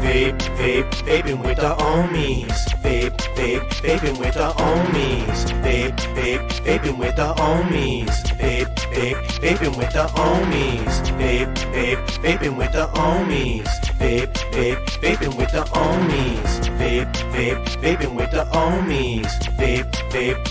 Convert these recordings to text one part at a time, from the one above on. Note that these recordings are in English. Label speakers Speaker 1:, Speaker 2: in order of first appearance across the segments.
Speaker 1: Vaping with the Ohmies. Vaping with the Ohmies. Vaping with the Ohmies. Vaping with the Ohmies. Vaping with the Ohmies. Vaping with the Ohmies. Vaping with the Ohmies.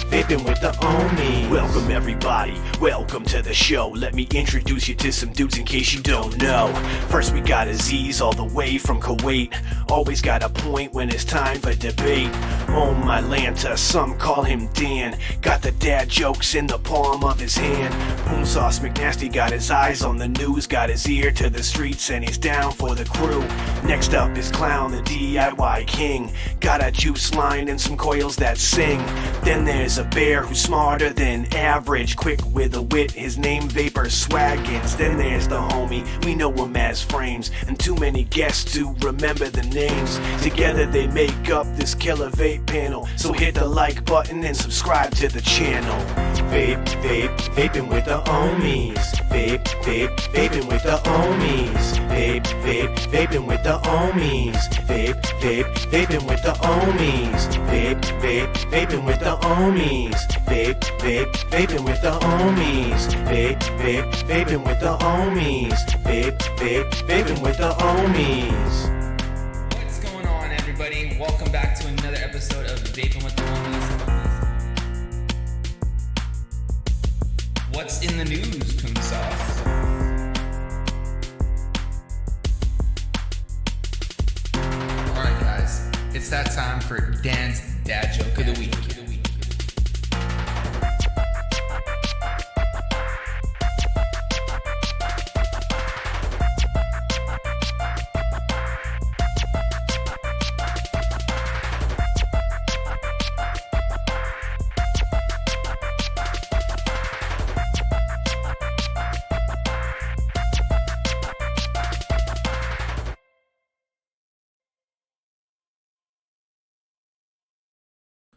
Speaker 1: Vaping with the Ohmies. Welcome everybody, welcome to the show. Let me introduce you to some dudes in case you don't know. First we got Aziz all the way from Kuwait. Always got a point when it's time for debate. Oh my Lanta, some call him Dan. Got the dad jokes in the palm of his hand. Boom Sauce McNasty got his eyes on the news, got his ear to the streets, and he's down for the crew. Next up is Clown, the DIY king. Got a juice line and some coils that sing. Then there's a bear who's smarter than average, quick with a wit, his name Vapor Swaggins. Then there's the homie, we know him as Frames, and too many guests to remember the names. Together they make up this killer vape panel, so hit the like button and subscribe to the channel. Vaping with the Ohmies. Vaping with the Ohmies. Vaping with the Ohmies. Vaping with the Ohmies. Vaping with the Ohmies. Vaping with the Ohmies. Vaping with the Ohmies. Vaping with the Ohmies.
Speaker 2: What's going on, everybody? Welcome back to another episode of Vaping with the Ohmies. What's in the news, Poon Sauce? Alright guys, it's that time for Dan's Dad Joke of the Week.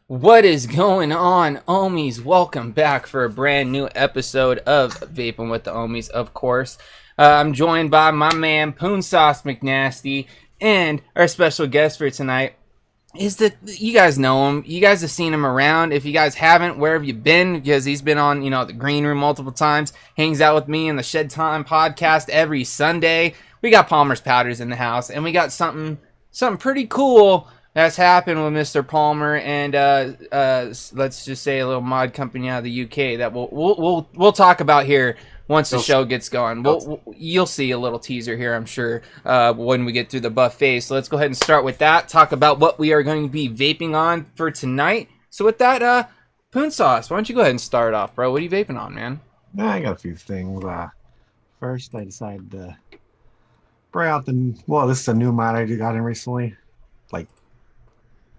Speaker 2: What is going on, Ohmies? Welcome back for a brand new episode of Vaping with the Ohmies, of course. I'm joined by my man, Poon Sauce McNasty, and our special guest for tonight is you guys know him. You guys have seen him around. If you guys haven't, where have you been? Because he's been on, the green room multiple times, hangs out with me in the Shed Time podcast every Sunday. We got Palmer's Powders in the house, and we got something pretty cool that's happened with Mr. Palmer and let's just say a little mod company out of the UK that we'll talk about here once the show gets going. You'll see a little teaser here, I'm sure, when we get through the buffet. So let's go ahead and start with that. Talk about what we are going to be vaping on for tonight. So with that, Poon Sauce, why don't you go ahead and start off, bro? What are you vaping on, man?
Speaker 3: I got a few things. First, I decided to bring out this is a new mod I got in recently.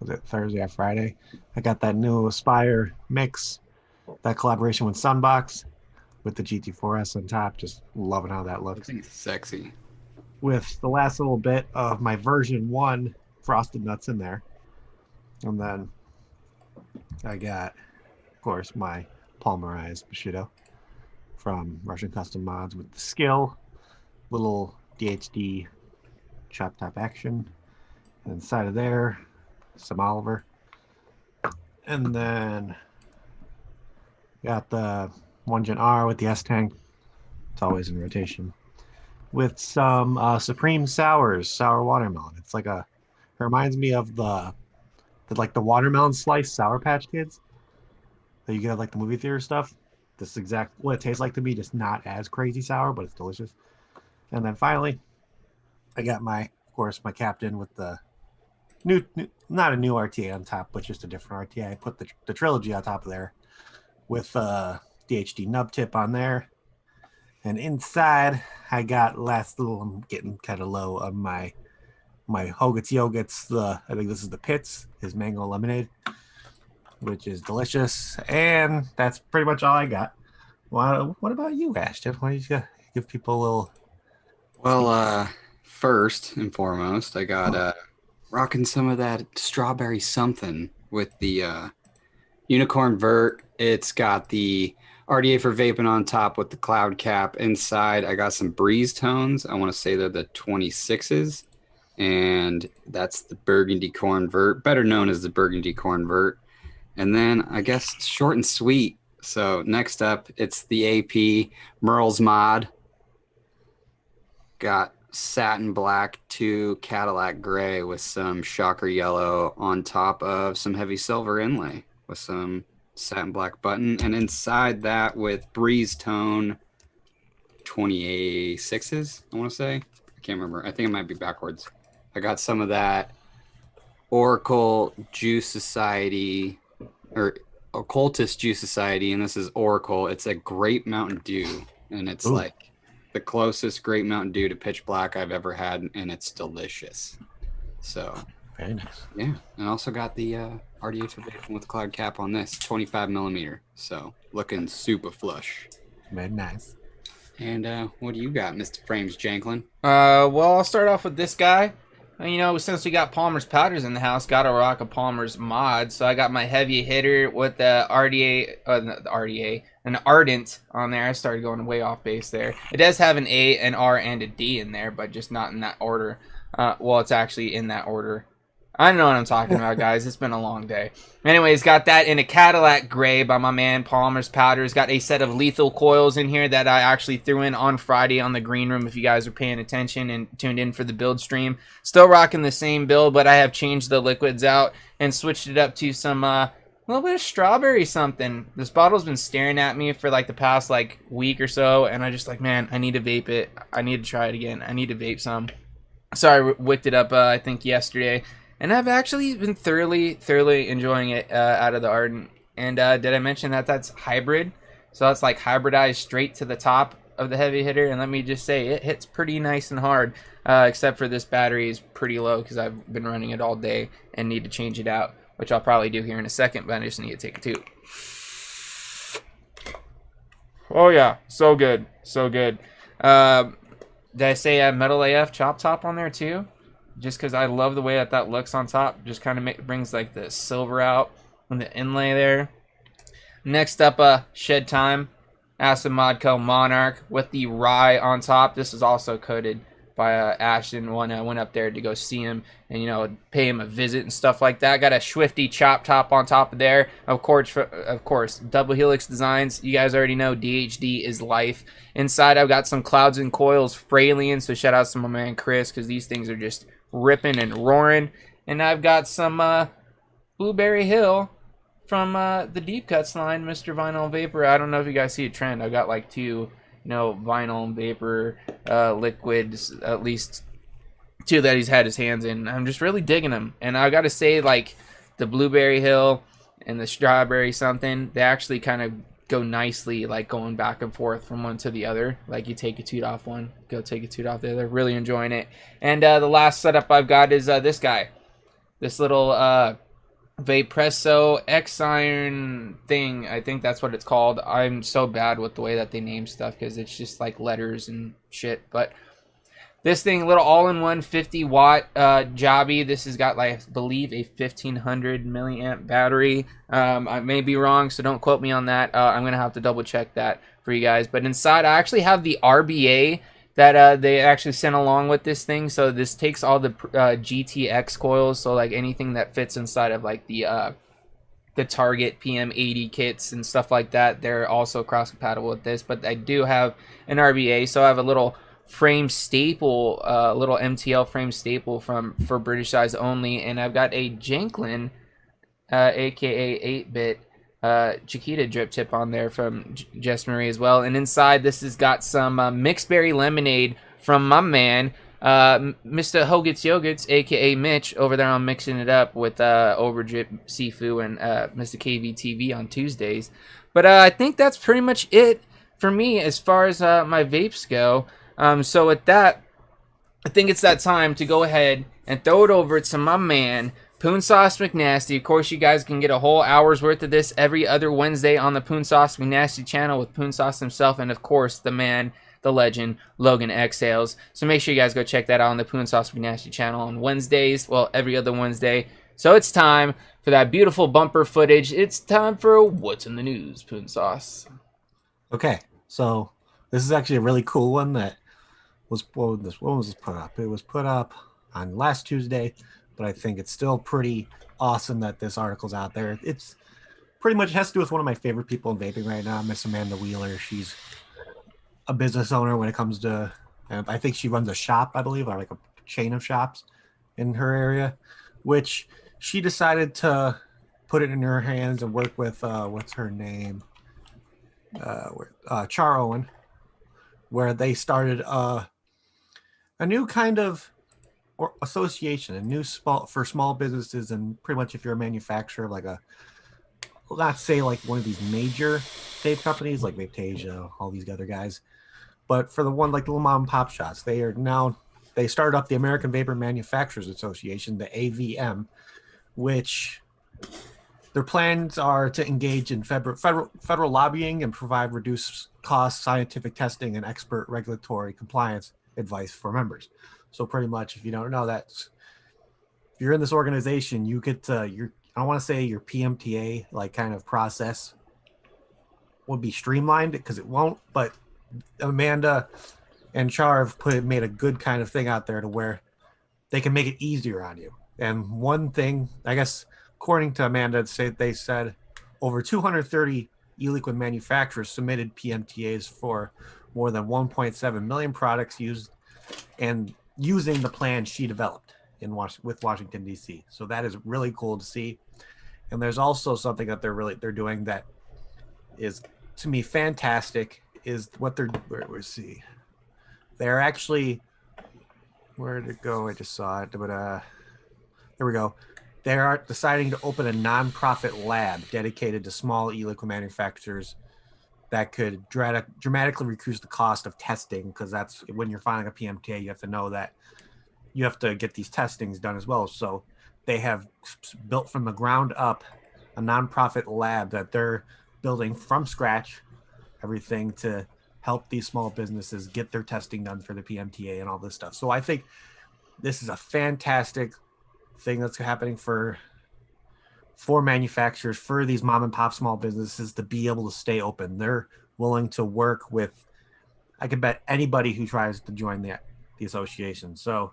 Speaker 3: Was it Thursday or Friday? I got that new Aspire mix, that collaboration with Sunbox, with the GT4S on top. Just loving how that looks.
Speaker 4: It's sexy.
Speaker 3: With the last little bit of my version 1 frosted nuts in there. And then I got, of course, my Palmerized Bushido from Russian Custom Mods with the Skill, little DHD chop top action. And inside of there, some Oliver, and then got the 1 Gen R with the S tank. It's always in rotation with some Supreme Sours, sour watermelon. It's like it reminds me of the watermelon slice Sour Patch Kids that you get at like the movie theater stuff. This is exact what it tastes like to me, just not as crazy sour, but it's delicious. And then finally, I got my Captain with the new, not a new RTA on top, but just a different RTA. I put the trilogy on top of there with DHD nub tip on there. And inside, I got I'm getting kind of low on my Hogut's Yogurts. I think this is the Pits, his mango lemonade, which is delicious. And that's pretty much all I got. Well, what about you, Ashton? Why don't you give people a little...
Speaker 4: Well, first and foremost, I got... rocking some of that strawberry something with the unicorn vert. It's got the RDA for vaping on top with the cloud cap. Inside, I got some breeze tones. I want to say they're the 26s. and that's the Burgundy Corn Vert, better known as the Burgundy Corn Vert. And then I guess short and sweet. So next up, it's the AP Merle's Mod. Got satin black to Cadillac gray with some shocker yellow on top of some heavy silver inlay with some satin black button. And inside that with breeze tone 26s, I want to say. I can't remember. I think it might be backwards. I got some of that Oracle Juice Society or Occultist Juice Society, and this is Oracle. It's a Grape Mountain Dew, and it's like the closest Grape Mountain Dew to pitch black I've ever had, and it's delicious. So
Speaker 3: very nice.
Speaker 4: Yeah, and also got the RDA for vaping with cloud cap on this 25 millimeter. So looking super flush.
Speaker 3: Very nice.
Speaker 4: And what do you got, Mr. Frames Janklin?
Speaker 2: Well, I'll start off with this guy. You know, since we got Palmer's powders in the house, got to rock a Palmer's mod. So I got my heavy hitter with the an Ardent on there. I started going way off base there. It does have an A, an R, and a D in there, but just not in that order. Well, it's actually in that order. I don't know what I'm talking about, guys. It's been a long day. Anyways, got that in a Cadillac gray by my man Palmer's Powders. Got a set of lethal coils in here that I actually threw in on Friday on the green room if you guys are paying attention and tuned in for the build stream. Still rocking the same build, but I have changed the liquids out and switched it up to some a little bit of strawberry something. This bottle's been staring at me for like the past like week or so, and I just like, man, I need to vape it. I need to try it again. I need to vape some. So I wicked it up I think yesterday. And I've actually been thoroughly enjoying it out of the Ardent. And did I mention that that's hybrid? So that's like hybridized straight to the top of the heavy hitter. And let me just say, it hits pretty nice and hard. Except for this battery is pretty low because I've been running it all day and need to change it out. Which I'll probably do here in a second, but I just need to take a toot. Oh yeah, so good. So good. Did I say Metal AF Chop Top on there too? Just because I love the way that looks on top. Just kind of brings like the silver out and the inlay there. Next up, Shed Time Acid Modco Monarch with the rye on top. This is also coated by Ashton when I went up there to go see him and, you know, pay him a visit and stuff like that. Got a Swifty Chop Top on top of there. Of course, Double Helix Designs. You guys already know DHD is life. Inside, I've got some Clouds and Coils Fralian, so shout out to my man Chris because these things are just ripping and roaring. And I've got some Blueberry Hill from the Deep Cuts line, Mr. Vinyl Vapor. I don't know if you guys see a trend. I've got like two, vinyl and vapor liquids, at least two that he's had his hands in. I'm just really digging them. And I got to say, like, the Blueberry Hill and the Strawberry something, they actually kind of go nicely, like going back and forth from one to the other. Like you take a toot off one, go take a toot off the other. Really enjoying it. And the last setup I've got is this guy. This little Vapresso X-Iron thing. I think that's what it's called. I'm so bad with the way that they name stuff because it's just like letters and shit. But this thing, little all-in-one 50-watt jobby. This has got, like, I believe, a 1500 milliamp battery. I may be wrong, so don't quote me on that. I'm going to have to double-check that for you guys. But inside, I actually have the RBA that they actually sent along with this thing. So this takes all the GTX coils, so, like, anything that fits inside of, like, the Target PM80 kits and stuff like that. They're also cross-compatible with this. But I do have an RBA, so I have a little frame staple, little MTL frame staple for British size only, and I've got a Janklin, aka 8-bit Chiquita drip tip on there from Jess Marie as well. And inside this has got some mixed berry lemonade from my man Mr. Hogits Yogurts, aka Mitch, over there on Mixing It Up with Overdrip Sifu and Mr. KVTV on Tuesdays. But I think that's pretty much it for me as far as my vapes go. So with that, I think it's that time to go ahead and throw it over to my man, Poon Sauce McNasty. Of course, you guys can get a whole hour's worth of this every other Wednesday on the Poon Sauce McNasty channel with Poon Sauce himself and, of course, the man, the legend, Logan Exhales. So make sure you guys go check that out on the Poon Sauce McNasty channel on Wednesdays. Well, every other Wednesday. So it's time for that beautiful bumper footage. It's time for What's in the News, Poon Sauce.
Speaker 3: Okay, so this is actually a really cool one that was, when was this put up? It was put up on last Tuesday, but I think it's still pretty awesome that this article's out there. It's pretty much has to do with one of my favorite people in vaping right now, Miss Amanda Wheeler. She's a business owner when it comes to, I think she runs a shop, I believe, or like a chain of shops in her area, which she decided to put it in her hands and work with, what's her name? Char Owen, where they started a new kind of association, a new for small businesses, and pretty much if you're a manufacturer, like not say like one of these major vape companies like Vaptasia, all these other guys, but for the one like the little mom and pop shops, they started up the American Vapor Manufacturers Association, the AVM, which their plans are to engage in federal lobbying and provide reduced cost scientific testing and expert regulatory compliance advice for members. So pretty much, if you don't know that, if you're in this organization, you get I don't want to say your PMTA like kind of process would be streamlined, because it won't, but Amanda and Char have made a good kind of thing out there to where they can make it easier on you. And one thing, I guess, according to Amanda, they said over 230 e-liquid manufacturers submitted PMTAs for more than 1.7 million products used and using the plan she developed with Washington, D.C. So that is really cool to see. And there's also something that they're doing that is, to me, fantastic, is what they're actually, where did it go? I just saw it, but there we go. They are deciding to open a nonprofit lab dedicated to small e-liquid manufacturers that could dramatically reduce the cost of testing, because that's when you're filing a PMTA, you have to know that you have to get these testings done as well. So they have built from the ground up a nonprofit lab that they're building from scratch, everything to help these small businesses get their testing done for the PMTA and all this stuff. So I think this is a fantastic thing that's happening for manufacturers, for these mom and pop small businesses to be able to stay open. They're willing to work with, I could bet, anybody who tries to join the association. So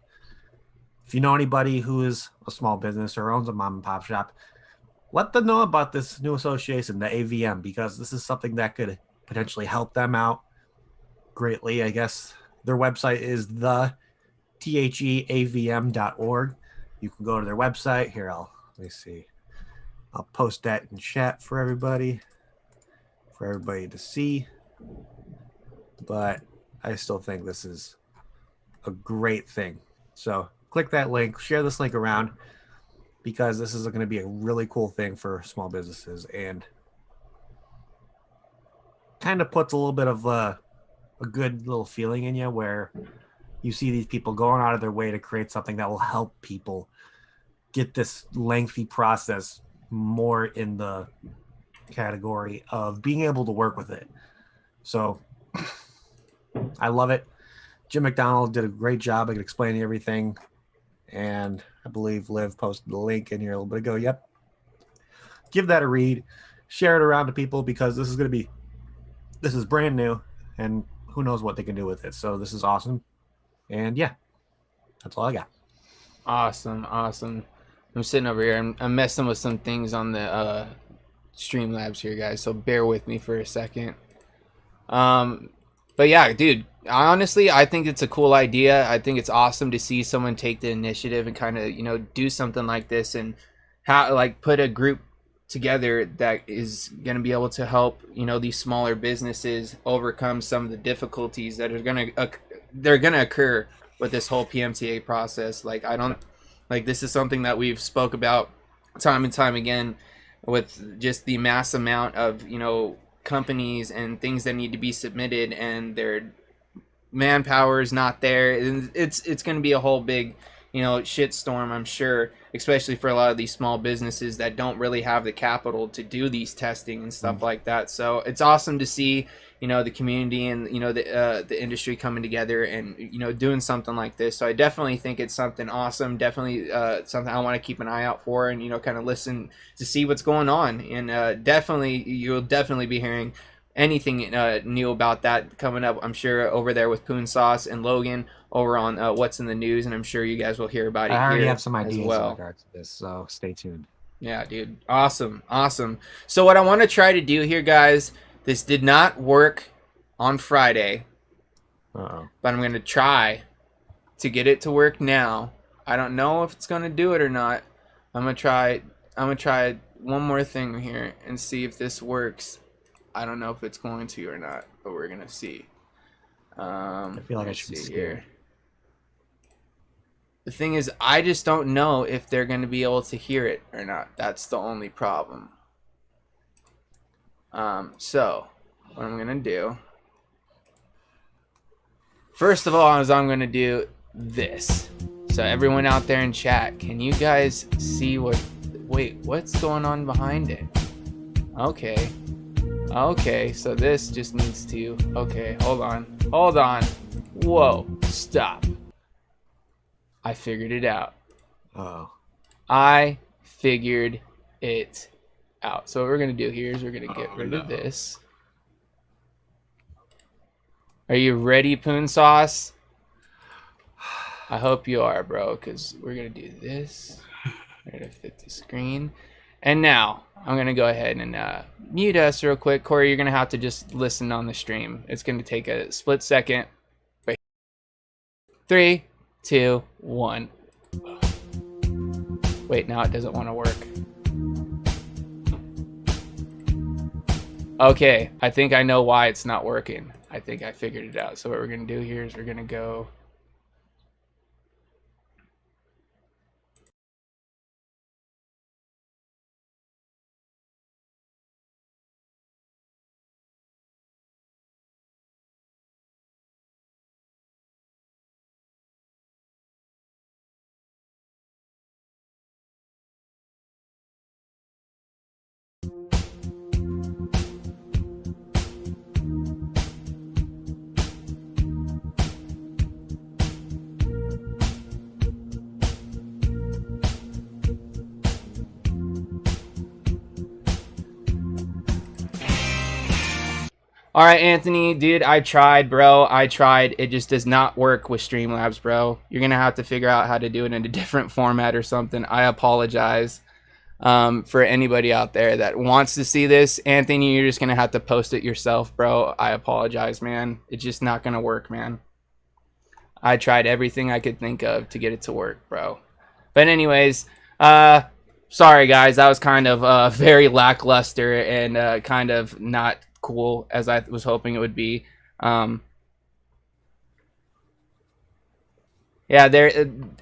Speaker 3: if you know anybody who is a small business or owns a mom and pop shop, let them know about this new association, the AVM, because this is something that could potentially help them out greatly. I guess their website is the theavm.org. You can go to their website. Here, let me see. I'll post that in chat for everybody to see. But I still think this is a great thing. So click that link, share this link around, because this is going to be a really cool thing for small businesses, and kind of puts a little bit of a good little feeling in you where you see these people going out of their way to create something that will help people get this lengthy process more in the category of being able to work with it. So I love it. Jim McDonald did a great job at explaining everything, and I believe Liv posted the link in here a little bit ago. Yep. Give that a read, share it around to people, because this is brand new, and who knows what they can do with it. So this is awesome. And yeah, that's all I got.
Speaker 2: Awesome. I'm sitting over here. I'm messing with some things on the Streamlabs here, guys. So bear with me for a second. But yeah, dude, honestly, I think it's a cool idea. I think it's awesome to see someone take the initiative and kind of, do something like this, and put a group together that is going to be able to help, these smaller businesses overcome some of the difficulties that are going to occur with this whole PMTA process. This is something that we've spoke about time and time again, with just the mass amount of, companies and things that need to be submitted, and their manpower is not there. And it's going to be a whole big, shitstorm, I'm sure, especially for a lot of these small businesses that don't really have the capital to do these testing and stuff like that. So it's awesome to see, the community and, the industry coming together and, doing something like this. So I definitely think it's something awesome. Definitely something I want to keep an eye out for, and, kind of listen to see what's going on. And you'll definitely be hearing anything new about that coming up, I'm sure, over there with Poon Sauce and Logan over on What's in the News, and I'm sure you guys will hear about it
Speaker 3: I already
Speaker 2: here
Speaker 3: have some
Speaker 2: as
Speaker 3: ideas in
Speaker 2: well.
Speaker 3: regards to this, so stay tuned.
Speaker 2: Yeah, dude. Awesome. Awesome. So what I want to try to do here, guys, this did not work on Friday,
Speaker 3: Uh-oh.
Speaker 2: but I'm going to try to get it to work now. I don't know if it's going to do it or not. I'm going to try one more thing here and see if this works. I don't know if it's going to or not, but we're going to see.
Speaker 3: I feel like I should be scared.
Speaker 2: The thing is, I just don't know if they're going to be able to hear it or not. That's the only problem. So, what I'm going to do, first of all, is I'm going to do this. So, everyone out there in chat, can you guys see what... Wait, what's going on behind it? Okay. Okay, so this just needs to... Okay, hold on. Hold on. Whoa, stop. I figured it out.
Speaker 3: Uh-oh.
Speaker 2: I figured it out. So what we're going to do here is we're going to get rid of this. Are you ready, Poon Sauce? I hope you are, bro, because we're going to do this. We're going to fit the screen. And now, I'm going to go ahead and mute us real quick. Corey, you're going to have to just listen on the stream. It's going to take a split second. Wait. 3, 2, 1. Wait, now it doesn't want to work. Okay, I think I know why it's not working. I think I figured it out. So what we're going to do here is we're going to go... All right, Anthony, dude, I tried, bro. I tried. It just does not work with Streamlabs, bro. You're going to have to figure out how to do it in a different format or something. I apologize for anybody out there that wants to see this. Anthony, you're just going to have to post it yourself, bro. I apologize, man. It's just not going to work, man. I tried everything I could think of to get it to work, bro. But anyways, sorry, guys. That was kind of very lackluster and kind of not cool as I was hoping it would be. Yeah,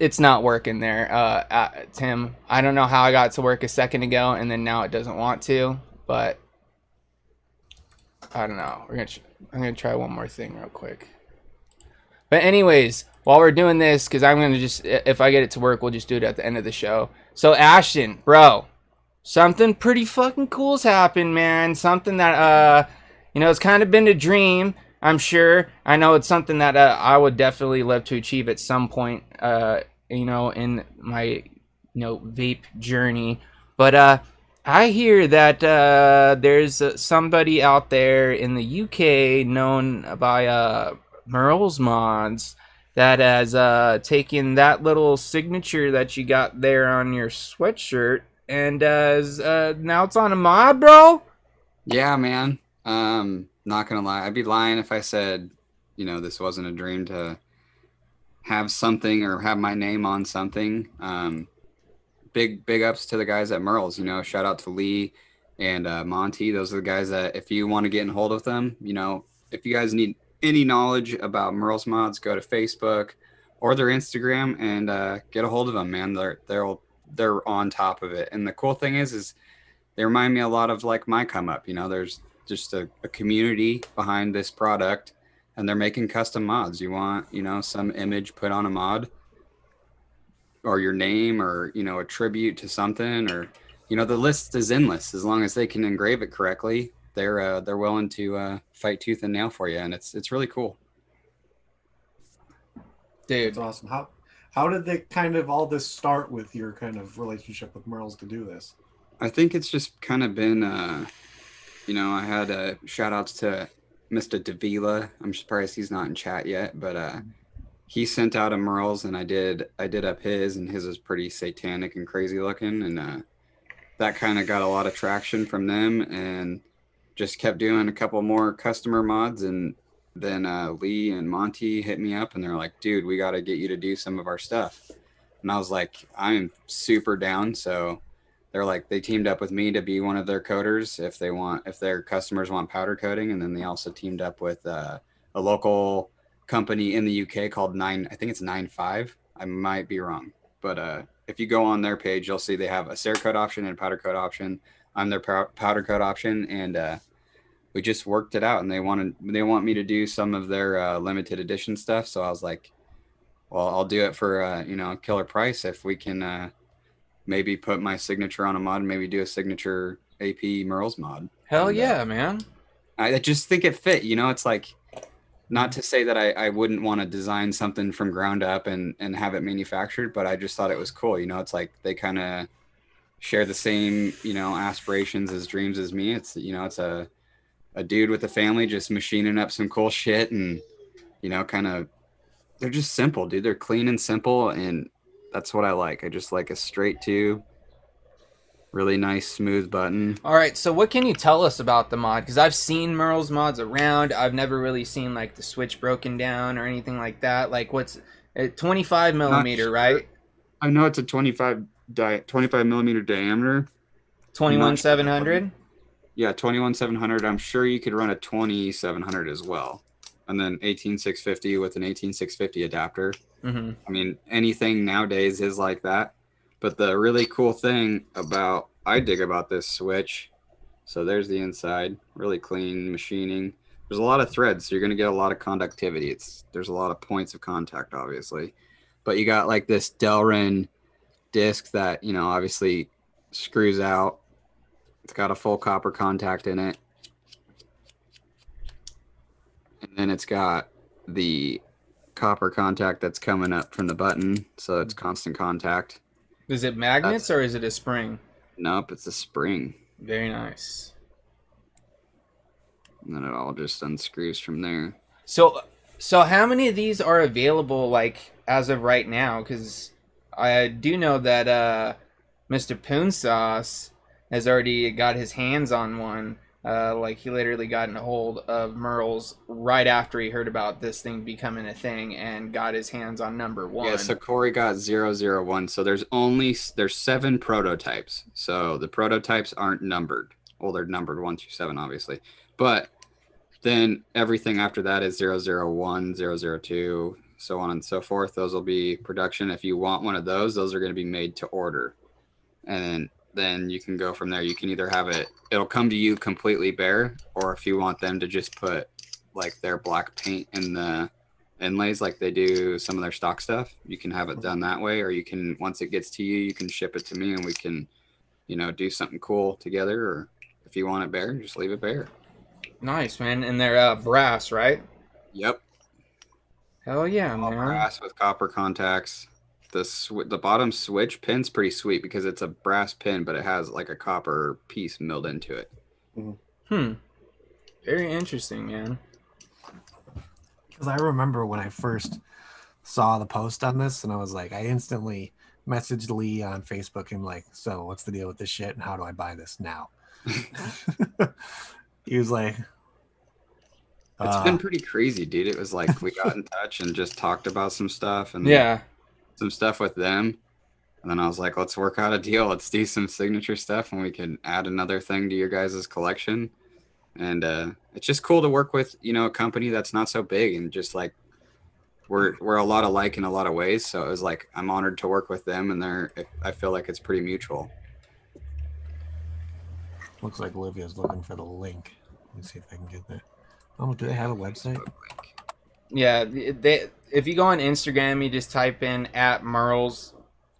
Speaker 2: it's not working there, Tim. I don't know how I got to work a second ago and then now it doesn't want to, but I don't know. I'm gonna try one more thing real quick. But anyways, while we're doing this, because I'm gonna just, if I get it to work, we'll just do it at the end of the show. So Ashton, bro, something pretty fucking cool's happened, man. Something that you know, it's kind of been a dream, I'm sure. I know it's something that I would definitely love to achieve at some point, you know, in my, you know, vape journey. But I hear that there's somebody out there in the UK known by Merle's Mods that has taken that little signature that you got there on your sweatshirt and now it's on a mod, bro?
Speaker 4: Yeah, man. Not gonna lie, I'd be lying if I said, you know, this wasn't a dream to have something or have my name on something. Big ups to the guys at Merle's, you know, shout out to Lee and Monty. Those are the guys that, if you want to get in hold of them, you know, if you guys need any knowledge about Merle's Mods, go to Facebook or their Instagram and get a hold of them, man. They're on top of it. And the cool thing is they remind me a lot of like my come up, you know, there's just a community behind this product and they're making custom mods. You want, you know, some image put on a mod or your name or, you know, a tribute to something, or, you know, the list is endless. As long as they can engrave it correctly, they're willing to fight tooth and nail for you. And it's really cool.
Speaker 2: Dude,
Speaker 3: It's awesome. How did they kind of all this start with your kind of relationship with Merle's to do this?
Speaker 4: I think it's just kind of been I had shout outs to Mr. Davila. I'm surprised he's not in chat yet, but he sent out a Merle's and I did up his, and his was pretty satanic and crazy looking, and that kind of got a lot of traction from them, and just kept doing a couple more customer mods, and then Lee and Monty hit me up and they're like, dude, we got to get you to do some of our stuff. And I was like, I'm super down. So they're like, they teamed up with me to be one of their coders if their customers want powder coating. And then they also teamed up with a local company in the UK called I think it's 95. I might be wrong, but if you go on their page, you'll see they have a Cerakote option and a powder coat option. I'm their powder coat option, and we just worked it out. And they want me to do some of their limited edition stuff. So I was like, well, I'll do it for a killer price if we can maybe put my signature on a mod, and maybe do a signature AP Merle's mod.
Speaker 2: Hell yeah, man!
Speaker 4: I just think it fit. It's like, not to say that I wouldn't want to design something from ground up and have it manufactured, but I just thought it was cool. It's like they kind of share the same, aspirations as dreams as me. It's, it's a dude with a family just machining up some cool shit, and, kind of, they're just simple, dude. They're clean and simple, and that's what I like. I just like a straight tube, really nice, smooth button.
Speaker 2: All right, so what can you tell us about the mod? Because I've seen Merle's mods around. I've never really seen like the switch broken down or anything like that. Like, what's 25 millimeter, sure. Right?
Speaker 4: I know it's a 25 millimeter diameter.
Speaker 2: 21700.
Speaker 4: Yeah, 21700. I'm sure you could run a 2700 as well, and then 18650 with an 18650 adapter.
Speaker 2: Mm-hmm.
Speaker 4: I mean, anything nowadays is like that. But the really cool thing I dig about this switch, so there's the inside, really clean machining. There's a lot of threads, so you're going to get a lot of conductivity. There's a lot of points of contact, obviously. But you got like this Delrin disc that, obviously screws out. It's got a full copper contact in it. And then it's got the copper contact that's coming up from the button, so it's constant contact.
Speaker 2: Is it magnets or is it a spring?
Speaker 4: Nope, it's a spring.
Speaker 2: Very nice.
Speaker 4: And then it all just unscrews from there.
Speaker 2: So how many of these are available, like, as of right now? Because I do know that Mr. Poon Sauce has already got his hands on one. Like, he literally got a hold of Merle's right after he heard about this thing becoming a thing and got his hands on number 1.
Speaker 4: Yeah, so Corey got 001. So there's 7 prototypes. So the prototypes aren't numbered. Well, they're numbered 1 through 7, obviously. But then everything after that is 001, 002, so on and so forth. Those will be production. If you want one of those are going to be made to order. And then you can go from there. You can either have it'll come to you completely bare, or if you want them to just put like their black paint in the inlays like they do some of their stock stuff, you can have it done that way, or you can, once it gets to you, you can ship it to me and we can, do something cool together, or if you want it bare, just leave it bare.
Speaker 2: Nice, man. And they're brass, right?
Speaker 4: Yep.
Speaker 2: Hell yeah,
Speaker 4: all
Speaker 2: man.
Speaker 4: Brass with copper contacts. The bottom switch pin's pretty sweet because it's a brass pin, but it has like a copper piece milled into it.
Speaker 2: Very interesting, man.
Speaker 3: Because I remember when I first saw the post on this, and I was like, I instantly messaged Lee on Facebook and like, so what's the deal with this shit and how do I buy this now? He was like,
Speaker 4: it's been pretty crazy, dude. It was like we got in touch and just talked about some stuff, and some stuff with them, and then I was like, let's work out a deal. Let's do some signature stuff, and we can add another thing to your guys' collection. And it's just cool to work with, a company that's not so big, and just like we're a lot alike in a lot of ways. So it was like, I'm honored to work with them, and I feel like it's pretty mutual.
Speaker 3: Looks like Olivia's looking for the link. Let me see if I can get that. Oh, do they have a website?
Speaker 2: Yeah, if you go on Instagram, you just type in @Merle's,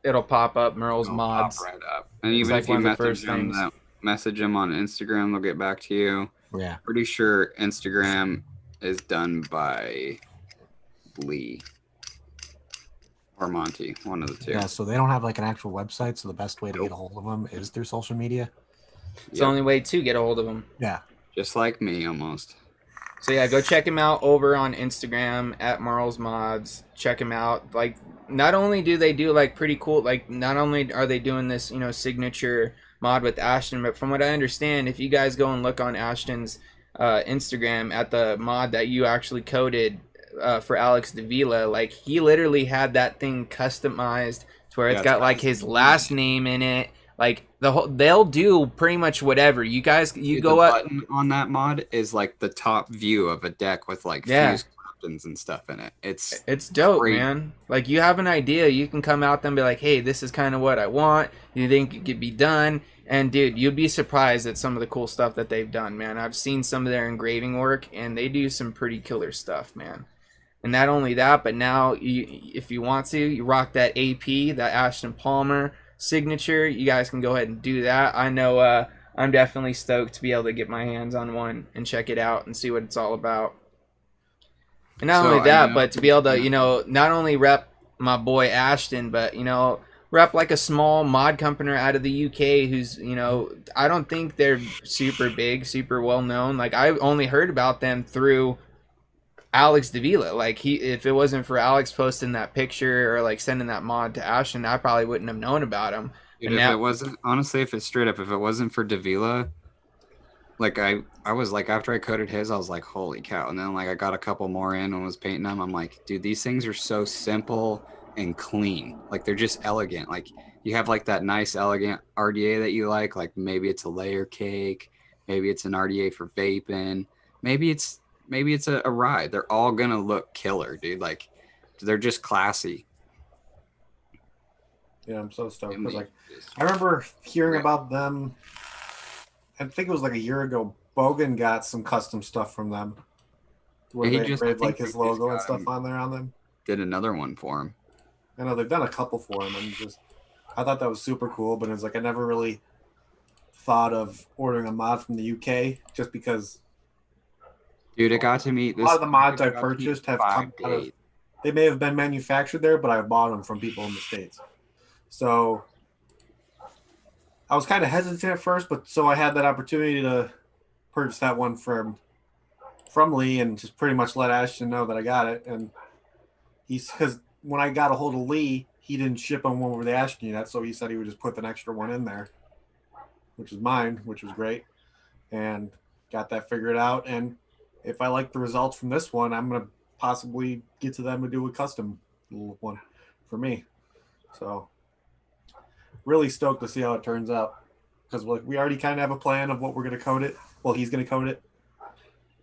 Speaker 2: it'll pop up Merle's mods.
Speaker 4: Pop right up. And even if you message them on Instagram, they'll get back to you.
Speaker 3: Yeah.
Speaker 4: Pretty sure Instagram is done by Lee or Monty, one of the two.
Speaker 3: Yeah, so they don't have like an actual website, so the best way to get a hold of them is through social media.
Speaker 2: It's the only way to get a hold of them.
Speaker 3: Yeah.
Speaker 4: Just like me, almost.
Speaker 2: So yeah, go check him out over on Instagram at Marl's Mods. Check him out. Like, not only do they do like pretty cool, like not only are they doing this, signature mod with Ashton, but from what I understand, if you guys go and look on Ashton's Instagram at the mod that you actually coded for Alex Davila, like he literally had that thing customized to where it's got like his last name in it. Like they'll do pretty much whatever. You guys,
Speaker 4: Dude,
Speaker 2: go
Speaker 4: the
Speaker 2: up.
Speaker 4: button on that mod is like the top view of a deck with like fuse buttons and stuff in it.
Speaker 2: It's dope,
Speaker 4: great.
Speaker 2: man. Like you have an idea, you can come out there and be like, hey, this is kind of what I want. You think it could be done? And dude, you'd be surprised at some of the cool stuff that they've done, man. I've seen some of their engraving work, and they do some pretty killer stuff, man. And not only that, but now if you want to, you rock that AP, that Ashton Palmer signature. You guys can go ahead and do that. I know I'm definitely stoked to be able to get my hands on one and check it out and see what it's all about. And not only that, but to be able to, not only rep my boy Ashton, but, rep like a small mod company out of the UK who's, I don't think they're super big, super well known. Like, I only heard about them through Alex Davila. Like, if it wasn't for Alex posting that picture or like sending that mod to Ashton, I probably wouldn't have known about him.
Speaker 4: Dude, if it wasn't, honestly, if it's straight up, if it wasn't for Davila, like I was like, after I coded his, I was like, holy cow. And then like I got a couple more in and was painting them. I'm like, dude, these things are so simple and clean. Like they're just elegant. Like you have like that nice elegant RDA that you like maybe it's a layer cake, maybe it's an RDA for vaping, maybe it's a ride. They're all gonna look killer, dude. Like they're just classy.
Speaker 3: Yeah, I'm so stoked. Like, I remember hearing about them. I think it was like a year ago. Bogan got some custom stuff from them, where they engraved like his logo and stuff on them.
Speaker 4: Did another one for him.
Speaker 3: I know they've done a couple for him, and I thought that was super cool. But it's like I never really thought of ordering a mod from the UK just because.
Speaker 4: Dude, it got to me.
Speaker 3: A lot of the mods I purchased have come out of. They may have been manufactured there, but I bought them from people in the States. So I was kind of hesitant at first, but so I had that opportunity to purchase that one from Lee and just pretty much let Ashton know that I got it. And because when I got a hold of Lee, he didn't ship them over the Ashton yet, so he said he would just put an extra one in there, which is mine, which was great, and got that figured out. And if I like the results from this one, I'm gonna possibly get to them and do a custom little one for me. So. Really stoked to see how it turns out because we already kind of have a plan of what we're going to code it. Well, he's going to code it,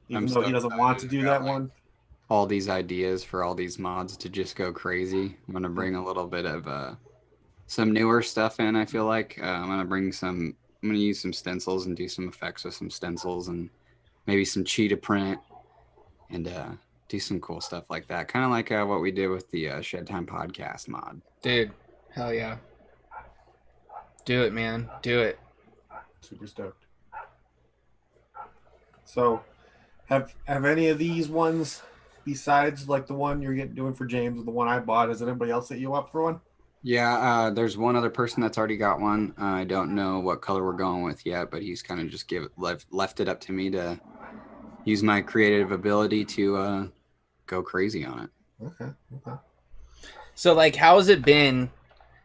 Speaker 3: even though he doesn't want to do that one.
Speaker 4: All these ideas for all these mods to just go crazy. I'm going to bring a little bit of some newer stuff in. I feel like I'm going to use some stencils and do some effects with some stencils and maybe some cheetah print and do some cool stuff like that. Kind of like what we did with the Shed Time podcast mod.
Speaker 2: Dude, hell yeah. Do it, man. Do it.
Speaker 3: Super stoked. So, have any of these ones, besides like the one you're doing for James or the one I bought, is anybody else that you up for one?
Speaker 4: Yeah, there's one other person that's already got one. I don't know what color we're going with yet, but he's kind of just left it up to me to use my creative ability to go crazy on it.
Speaker 3: Okay.
Speaker 2: So, like, how's it been?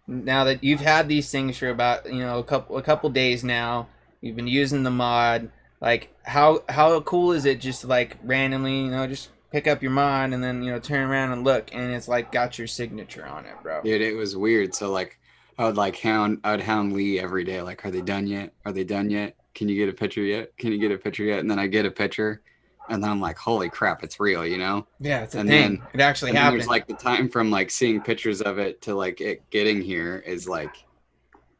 Speaker 2: Now that you've had these things for about a couple days now, you've been using the mod. Like how cool is it just to, like, randomly just pick up your mod and then turn around and look and it's like got your signature on it, bro?
Speaker 4: Dude, it was weird. So like I'd hound Lee every day. Like, are they done yet? Are they done yet? Can you get a picture yet? Can you get a picture yet? And then I get a picture. And then I'm like, holy crap, it's real,
Speaker 2: Yeah, it's a thing.
Speaker 4: Then,
Speaker 2: it actually happened.
Speaker 4: There's like the time from like seeing pictures of it to like it getting here is like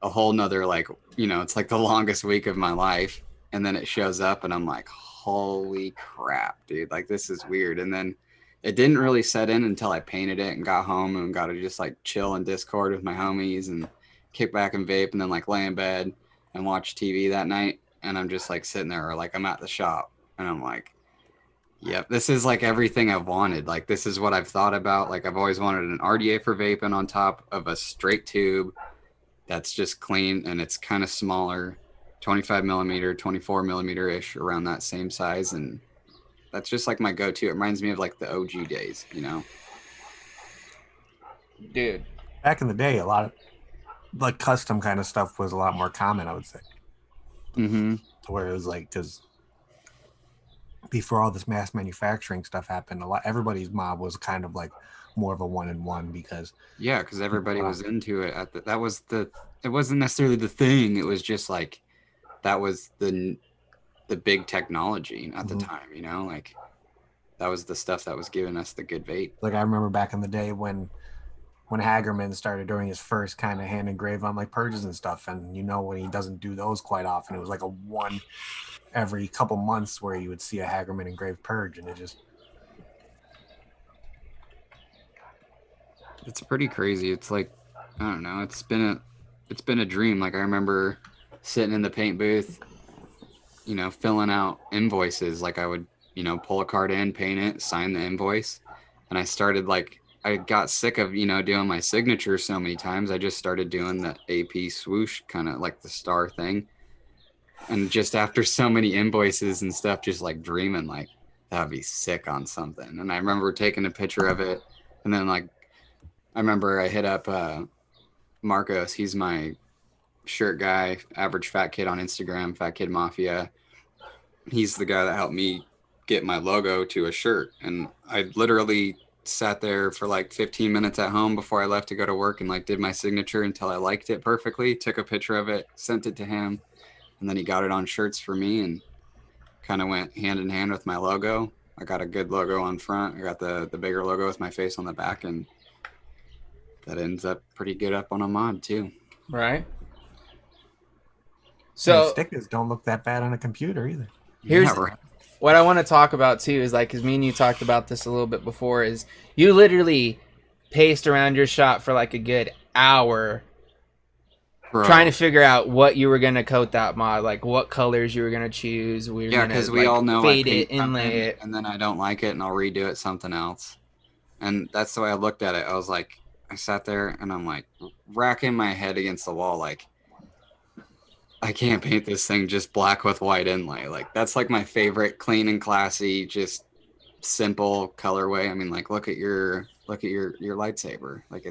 Speaker 4: a whole nother like, it's like the longest week of my life. And then it shows up and I'm like, holy crap, dude, like this is weird. And then it didn't really set in until I painted it and got home and got to just like chill in Discord with my homies and kick back and vape and then like lay in bed and watch TV that night. And I'm just like sitting there or like I'm at the shop and I'm like, yep, this is like everything I've wanted. Like this is what I've thought about. Like I've always wanted an RDA for vaping on top of a straight tube that's just clean and it's kind of smaller 25 millimeter, 24 millimeter ish, around that same size. And that's just like my go-to. It reminds me of like the OG days, you know?
Speaker 2: Dude.
Speaker 3: Back in the day, a lot of like custom kind of stuff was a lot more common, I would say.
Speaker 4: Mm-hmm.
Speaker 3: To where it was like, because before all this mass manufacturing stuff happened, everybody's mob was kind of like more of a one-in-one because
Speaker 4: Yeah, because everybody was into it. It wasn't necessarily the thing. It was just like, that was the big technology at the time, you know? Like, that was the stuff that was giving us the good vape.
Speaker 3: like I remember back in the day when Hagerman started doing his first kind of hand engraved on like purges and stuff, and you know when he doesn't do those quite often, it was like a one every couple months where you would see a Hagerman engraved purge, and
Speaker 4: It's pretty crazy. It's like, I don't know, it's been a dream. Like, I remember sitting in the paint booth, you know, filling out invoices. Like, I would, you know, pull a card in, paint it, sign the invoice. And I got sick of, you know, doing my signature so many times. I just started doing the AP swoosh, kind of like the star thing. And just after so many invoices and stuff, just like dreaming like that'd be sick on something. And I remember taking a picture of it. And then like, I remember I hit up Marcos. He's my shirt guy, average fat kid on Instagram, Fat Kid Mafia. He's the guy that helped me get my logo to a shirt. And I literally sat there for like 15 minutes at home before I left to go to work and like did my signature until I liked it perfectly, took a picture of it, sent it to him, and then he got it on shirts for me and kind of went hand in hand with my logo. I got a good logo on front. I got the bigger logo with my face on the back, and that ends up pretty good up on a mod too.
Speaker 2: Right. So
Speaker 3: stickers don't look that bad on a computer either.
Speaker 2: Here's what I want to talk about too is like, because me and you talked about this a little bit before, is you literally paced around your shop for like a good hour trying to figure out what you were going to coat that mod, like what colors you were going to choose.
Speaker 4: Yeah, because we all know
Speaker 2: fade it, inlay it,
Speaker 4: and then I don't like it and I'll redo it something else. And that's the way I looked at it. I was like, I sat there and I'm like racking my head against the wall, like, I can't paint this thing just black with white inlay. Like, that's like my favorite clean and classy, just simple colorway. I mean, like, look at your lightsaber. Like,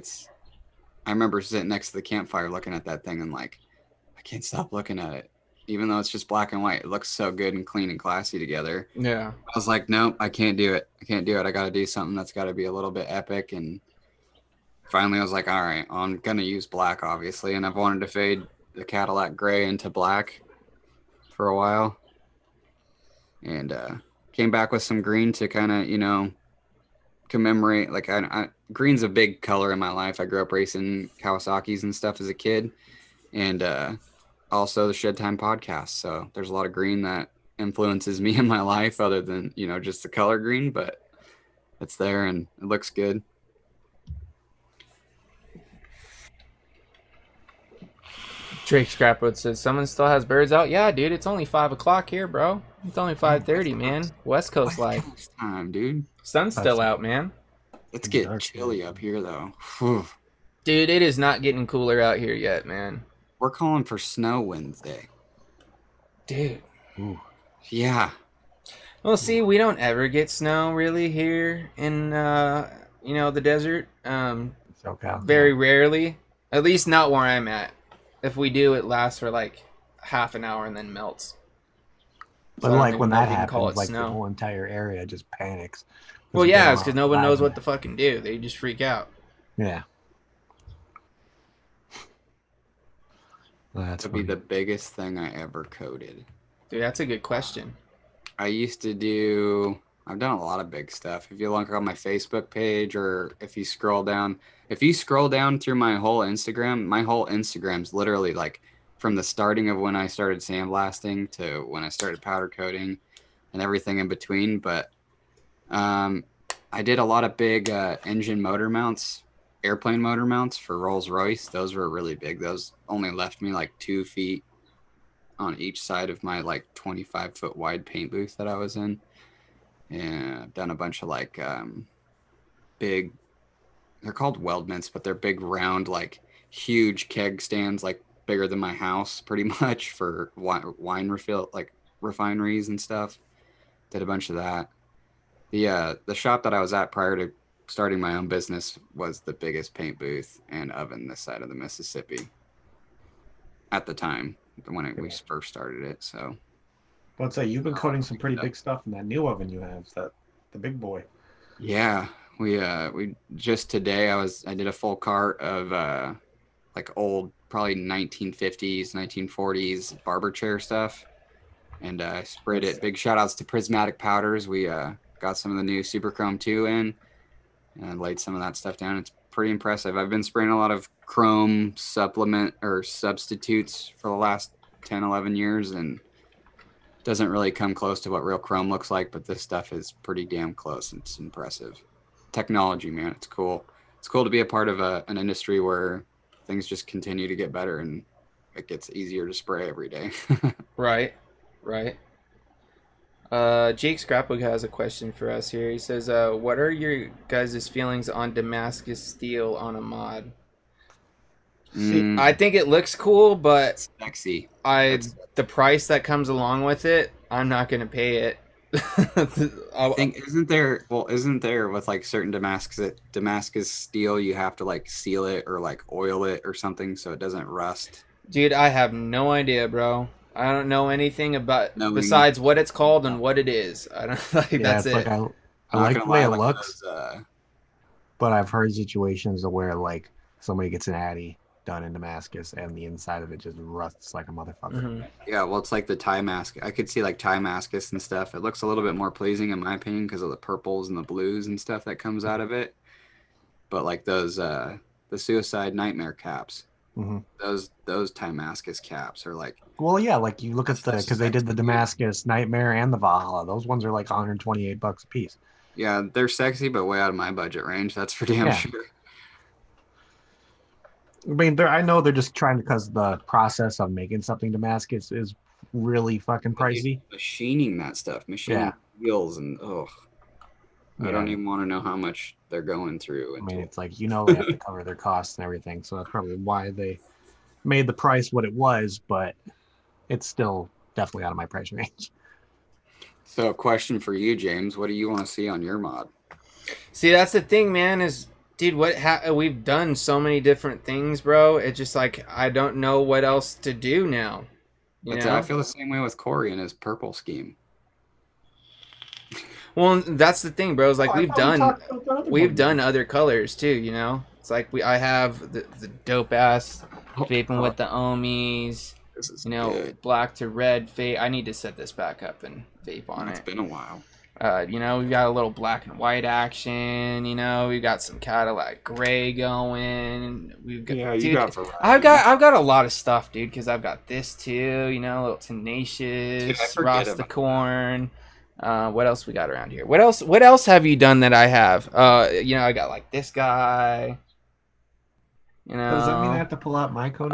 Speaker 4: I remember sitting next to the campfire looking at that thing and like, I can't stop looking at it. Even though it's just black and white, it looks so good and clean and classy together.
Speaker 2: Yeah.
Speaker 4: I was like, nope, I can't do it. I got to do something that's got to be a little bit epic. And finally I was like, all right, I'm going to use black, obviously. And I've wanted to fade the Cadillac gray into black for a while, and came back with some green to kind of, you know, commemorate. Like, green's a big color in my life. I grew up racing Kawasaki's and stuff as a kid, and also the Shed Time podcast. So there's a lot of green that influences me in my life, other than, you know, just the color green, but it's there and it looks good.
Speaker 2: Drake Scrapwood says, someone still has birds out? Yeah, dude, it's only 5 o'clock here, bro. It's only 5:30, man. West Coast life.
Speaker 4: Time, dude.
Speaker 2: Sun's still out, man.
Speaker 4: It's getting chilly up here, though. Whew.
Speaker 2: Dude, it is not getting cooler out here yet, man.
Speaker 4: We're calling for snow Wednesday.
Speaker 2: Dude.
Speaker 3: Ooh.
Speaker 4: Yeah.
Speaker 2: Well, see, we don't ever get snow, really, here in, you know, the desert. Very rarely. At least not where I'm at. If we do, it lasts for like half an hour and then melts.
Speaker 3: But
Speaker 2: So
Speaker 3: like when that
Speaker 2: happens,
Speaker 3: like
Speaker 2: snow.
Speaker 3: the whole entire area just panics.
Speaker 2: Well, yeah, it's because no one knows what to fucking do. They just freak out.
Speaker 3: Yeah.
Speaker 4: That would be the biggest thing I ever coded.
Speaker 2: Dude, that's a good question.
Speaker 4: I've done a lot of big stuff. If you look on my Facebook page, or if you scroll down through my whole Instagram's literally like from the starting of when I started sandblasting to when I started powder coating and everything in between. But I did a lot of big engine motor mounts, airplane motor mounts for Rolls-Royce. Those were really big. Those only left me like 2 feet on each side of my like 25-foot wide paint booth that I was in. Yeah, I've done a bunch of like they're called weldments, but they're big round, like huge keg stands, like bigger than my house, pretty much, for wine refill, like refineries and stuff. Did a bunch of that. The shop that I was at prior to starting my own business was the biggest paint booth and oven this side of the Mississippi at the time when we first started it. So,
Speaker 3: Let's say you've been coating some pretty big stuff in that new oven you have, the big boy.
Speaker 4: yeah, we just today I did a full cart of like old, probably 1950s, 1940s barber chair stuff, and I sprayed it. Big shout outs to Prismatic Powders. We got some of the new Super Chrome 2 in and laid some of that stuff down. It's pretty impressive. I've been spraying a lot of chrome supplement or substitutes for the last 10, 11 years, and it doesn't really come close to what real chrome looks like, but this stuff is pretty damn close. It's impressive. Technology, man, it's cool. It's cool to be a part of an industry where things just continue to get better and it gets easier to spray every day.
Speaker 2: Right. Jake Scrapbook has a question for us here. He says, what are your guys' feelings on Damascus steel on a mod? I think it looks cool, but
Speaker 4: It's sexy.
Speaker 2: the price that comes along with it, I'm not going to pay it.
Speaker 4: I think isn't there with like certain Damascus steel, you have to like seal it or like oil it or something so it doesn't rust?
Speaker 2: Dude, I have no idea, bro. I don't know anything about besides what it's called and what it is. I don't like that's it.
Speaker 3: Like I like the way it looks, but I've heard situations where like somebody gets an Addy done in Damascus and the inside of it just rusts like a motherfucker.
Speaker 2: Mm-hmm.
Speaker 4: Yeah, well, it's like the Damascus. I could see like Damascus and stuff. It looks a little bit more pleasing in my opinion because of the purples and the blues and stuff that comes out of it. But like those the Suicide Nightmare caps, those Damascus caps are like.
Speaker 3: Well, yeah, like you look at because they did the Damascus Nightmare and the Valhalla. Those ones are like $128 a piece.
Speaker 4: Yeah, they're sexy, but way out of my budget range. That's for damn sure.
Speaker 3: I mean, I know they're just trying because the process of making something Damascus is really fucking pricey.
Speaker 4: Machining that stuff, wheels, and I don't even want to know how much they're going through.
Speaker 3: I mean, it's like they have to cover their costs and everything, so that's probably why they made the price what it was. But it's still definitely out of my price range.
Speaker 4: So, a question for you, James: what do you want to see on your mod?
Speaker 2: See, that's the thing, man. Dude, we've done so many different things, bro. It's just like I don't know what else to do now.
Speaker 4: I feel the same way with Corey and his purple scheme.
Speaker 2: Well, that's the thing, bro. It's like we've done other colors too. It's like I have the dope ass vaping with the Ohmies.
Speaker 4: This is
Speaker 2: black to red vape. I need to set this back up and vape on it.
Speaker 4: It's been a while.
Speaker 2: We've got a little black and white action. We've got some Cadillac gray going. We've got I've got a lot of stuff, dude. Because I've got this too. A little Tenacious, Rastacorn. What else we got around here? What else have you done that I have? I got like this guy.
Speaker 3: Does that mean I have to pull out my code?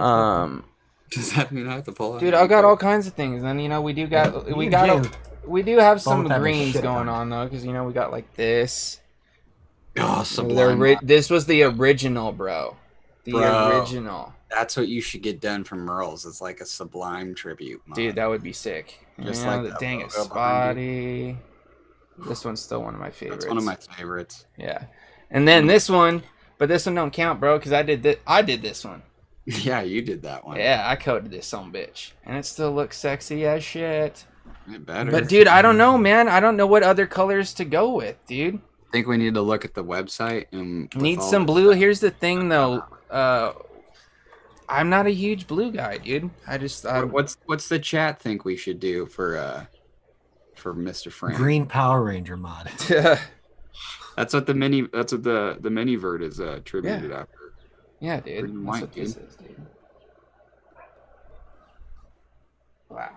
Speaker 4: Does that mean I have to pull out?
Speaker 2: Dude, I've got all kinds of things. And we do have some greens going on though, because we got like this.
Speaker 4: Oh, Sublime.
Speaker 2: This was the original, bro. Original.
Speaker 4: That's what you should get done from Merle's. It's like a Sublime tribute mod.
Speaker 2: Dude, that would be sick.
Speaker 4: Just like
Speaker 2: the dang it, Spotty. This one's still one of my favorites.
Speaker 4: That's one of my favorites.
Speaker 2: Yeah, and then this one, but this one don't count, bro, because I did this one.
Speaker 4: Yeah, you did that one.
Speaker 2: Yeah, I coded this son bitch, and it still looks sexy as shit.
Speaker 4: It better.
Speaker 2: But dude, I don't know, man. I don't know what other colors to go with, dude.
Speaker 4: I think we need to look at the website and
Speaker 2: need some blue. Here's the thing, though. I'm not a huge blue guy, dude. I just
Speaker 4: what's the chat think we should do for Mr. Frank?
Speaker 3: Green Power Ranger mod.
Speaker 4: That's what the mini vert is attributed after.
Speaker 2: Yeah, dude.
Speaker 4: Green and white,
Speaker 2: what this is, dude. Wow.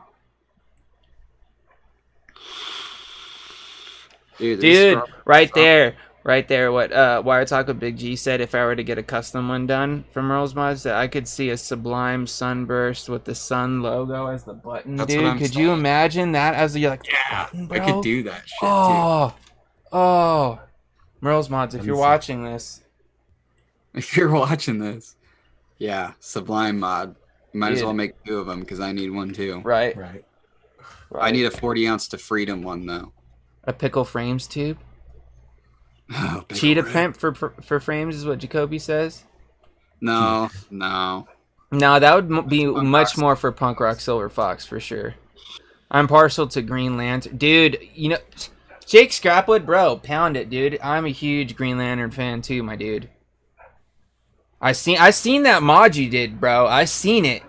Speaker 2: Dude, right there. What Wire Talk with Big G said, if I were to get a custom one done from Merle's Mods, that I could see a Sublime Sunburst with the sun logo as the button.
Speaker 4: That's
Speaker 2: dude,
Speaker 4: what I'm
Speaker 2: could
Speaker 4: saying.
Speaker 2: you imagine that as
Speaker 4: button, bro? I could do that shit too.
Speaker 2: Oh, Merle's Mods, if you're watching this,
Speaker 4: yeah, Sublime mod. Might as
Speaker 2: Dude.
Speaker 4: well make 2 of them because I need one too.
Speaker 2: Right.
Speaker 3: Right.
Speaker 4: I need a 40-ounce to Freedom one though.
Speaker 2: A pickle frames tube.
Speaker 4: Oh, pickle
Speaker 2: Cheetah
Speaker 4: rip.
Speaker 2: print for frames is what Jacoby says.
Speaker 4: No.
Speaker 2: No, that would be
Speaker 4: Punk
Speaker 2: much
Speaker 4: Rock.
Speaker 2: more for Punk Rock Silver Fox for sure. I'm partial to Green Lantern, dude. You know, Jake Scrapwood, bro, pound it, dude. I'm a huge Green Lantern fan too, my dude. I seen that mod you did, bro. I seen it,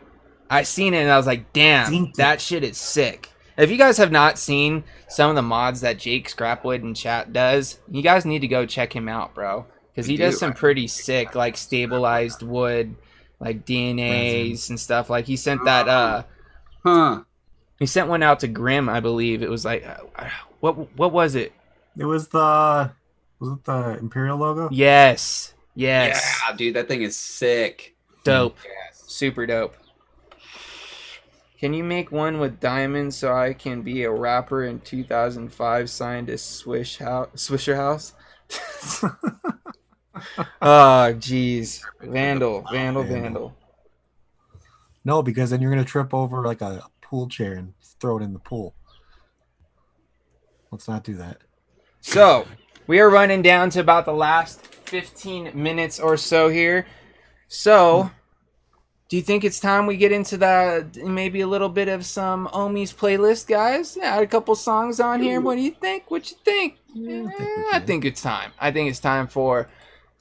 Speaker 2: and I was like, damn,
Speaker 3: Seen it.
Speaker 2: that shit is sick. If you guys have not seen some of the mods that Jake Scrapwood in chat does, you guys need to go check him out, bro, because he does some pretty sick, like stabilized wood, like DNAs and stuff. Like he sent that,
Speaker 4: Huh.
Speaker 2: he sent one out to Grim, I believe. It was like, what was it?
Speaker 3: It was the Imperial logo?
Speaker 2: Yes.
Speaker 4: Yeah, dude, that thing is sick.
Speaker 2: Dope.
Speaker 4: Yes.
Speaker 2: Super dope. Can you make one with diamonds so I can be a rapper in 2005 signed to Swisher House? Oh, jeez. Vandal.
Speaker 3: No, because then you're gonna trip over like a pool chair and throw it in the pool. Let's not do that.
Speaker 2: So, we are running down to about the last 15 minutes or so here. So, do you think it's time we get into that, maybe a little bit of some Ohmies playlist, guys? Yeah, I had a couple songs on here. What do you think? What you think? I think it's time. I think it's time for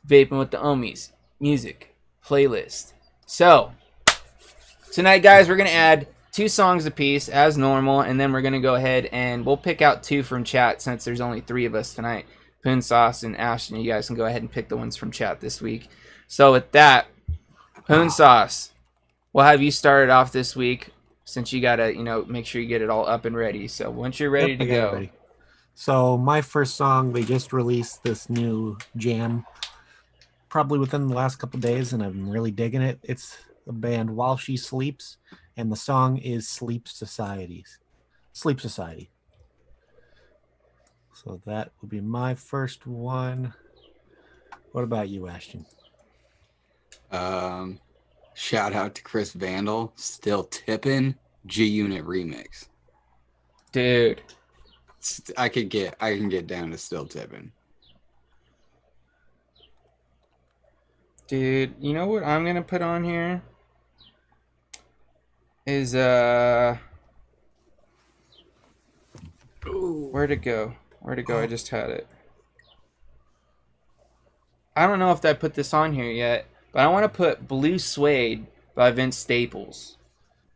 Speaker 2: Vaping with the Ohmies music playlist. So, tonight, guys, we're going to add 2 songs apiece as normal, and then we're going to go ahead and we'll pick out 2 from chat since there's only 3 of us tonight. Poon Sauce and Ashton, you guys can go ahead and pick the ones from chat this week. So with that, Poon Sauce, we'll have you started off this week since you got to, make sure you get it all up and ready. So once you're ready
Speaker 3: Yep,
Speaker 2: to
Speaker 3: I got it
Speaker 2: go.
Speaker 3: ready. So my first song, they just released this new jam probably within the last couple days, and I'm really digging it. It's the band While She Sleeps, and the song is Sleep Society. So that would be my first one. What about you, Ashton?
Speaker 4: Shout out to Chris Vandal, Still Tippin' G-Unit remix.
Speaker 2: Dude.
Speaker 4: I can get down to Still Tippin'.
Speaker 2: Dude, you know what I'm going to put on here? Is, where'd it go? I just had it. I don't know if I put this on here yet, but I want to put Blue Suede by Vince Staples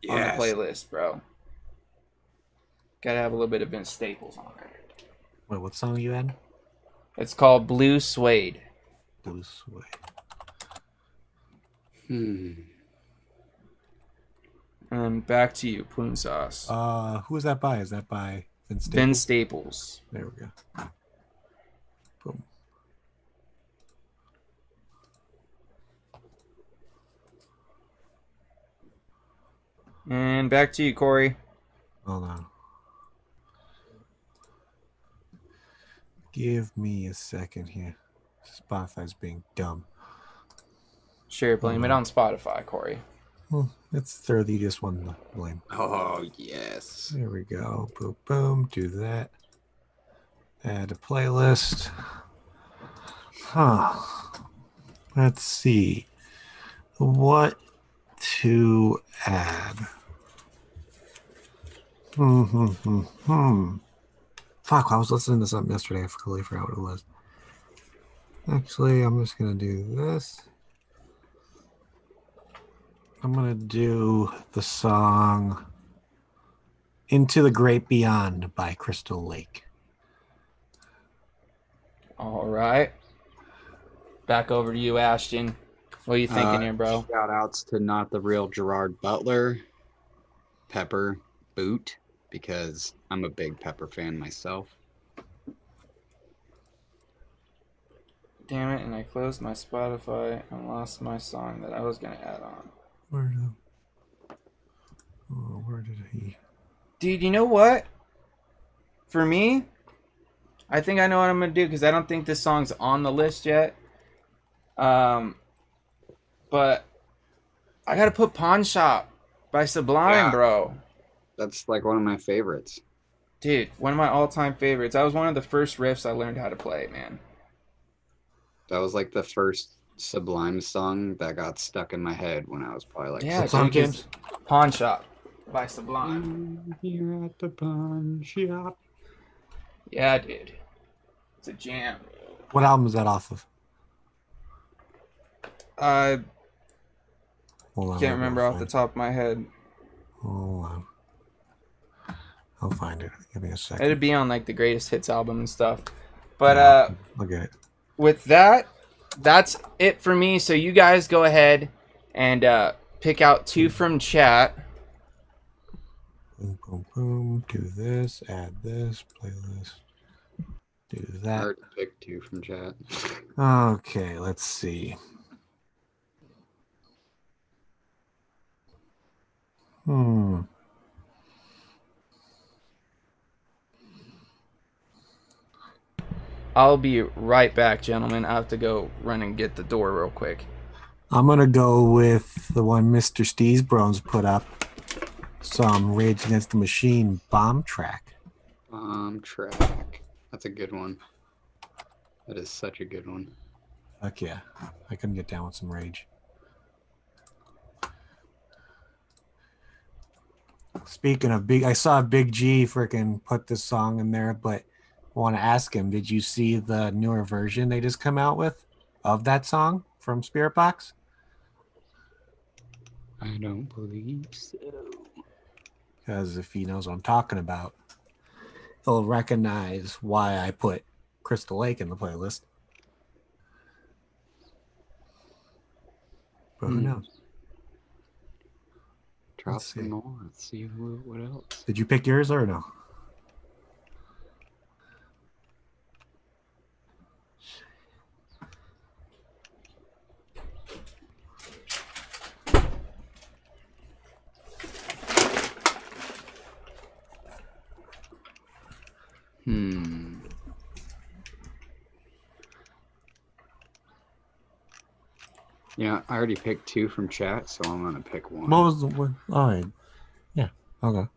Speaker 2: on the playlist, bro. Gotta have a little bit of Vince Staples on it.
Speaker 3: Wait, what song are you in?
Speaker 2: It's called Blue Suede.
Speaker 3: Blue Suede.
Speaker 2: And back to you, Poon Sauce.
Speaker 3: Who is that by? Is that by Vince Staples?
Speaker 2: Vince Staples.
Speaker 3: There we go. Boom.
Speaker 2: And back to you, Corey.
Speaker 3: Hold on. Give me a second here. Spotify's being dumb.
Speaker 2: Sure, blame it on Spotify, Corey.
Speaker 3: Well, let's throw the easiest one to blame.
Speaker 4: Oh, yes.
Speaker 3: There we go. Boom, boom. Do that. Add a playlist. Let's see. What to add? Fuck, I was listening to something yesterday. I completely forgot what it was. Actually, I'm just going to do this. I'm going to do the song Into the Great Beyond by Crystal Lake.
Speaker 2: All right. Back over to you, Ashton. What are you thinking here, bro?
Speaker 4: Shout outs to Not the Real Gerard Butler, Pepper, Boot, because I'm a big Pepper fan myself.
Speaker 2: Damn it, and I closed my Spotify and lost my song that I was going to add on.
Speaker 3: Where did he?
Speaker 2: Dude, you know what? For me, I think I know what I'm going to do because I don't think this song's on the list yet. But I got to put Pawn Shop by Sublime,
Speaker 4: Yeah.
Speaker 2: bro.
Speaker 4: That's like one of my favorites.
Speaker 2: Dude, one of my all-time favorites. That was one of the first riffs I learned how to play, man.
Speaker 4: That was like the first Sublime song that got stuck in my head when I was probably like
Speaker 2: Yeah,
Speaker 3: What song,
Speaker 2: dude, 'cause
Speaker 3: James?
Speaker 2: Pawn Shop by Sublime.
Speaker 4: Here at the pawn shop.
Speaker 2: Yeah, dude. It's a jam.
Speaker 3: What album is that off of?
Speaker 2: I
Speaker 3: Hold on,
Speaker 2: can't
Speaker 3: I'll
Speaker 2: remember off the
Speaker 3: find
Speaker 2: top of my head.
Speaker 3: it. Hold on. I'll find it. Give me a second.
Speaker 2: It'd be on like the greatest hits album and stuff. But
Speaker 3: Yeah, I'll get it.
Speaker 2: with that, that's it for me. So you guys go ahead and pick out 2 from chat.
Speaker 3: Boom, boom, boom. Do this. Add this. Playlist. Do
Speaker 4: I
Speaker 3: that.
Speaker 4: already picked 2 from chat.
Speaker 3: Okay, let's see.
Speaker 2: I'll be right back, gentlemen. I have to go run and get the door real quick.
Speaker 3: I'm gonna go with the one Mr. Steesbrones put up. Some Rage Against the Machine bomb track.
Speaker 4: Track. That's a good one. That is such a good one.
Speaker 3: Fuck yeah. I couldn't get down with some Rage. Speaking of Big, I saw Big G freaking put this song in there, but I want to ask him, did you see the newer version they just come out with of that song from Spirit Box?
Speaker 4: I don't believe so.
Speaker 3: Because if he knows what I'm talking about, he'll recognize why I put Crystal Lake in the playlist. But who knows?
Speaker 4: Drop
Speaker 3: Let's see.
Speaker 4: some more. Let's see what else.
Speaker 3: Did you pick yours or no?
Speaker 4: Yeah, I already picked 2 from chat, so I'm gonna pick 1.
Speaker 3: What was the one? All right. Yeah. Okay.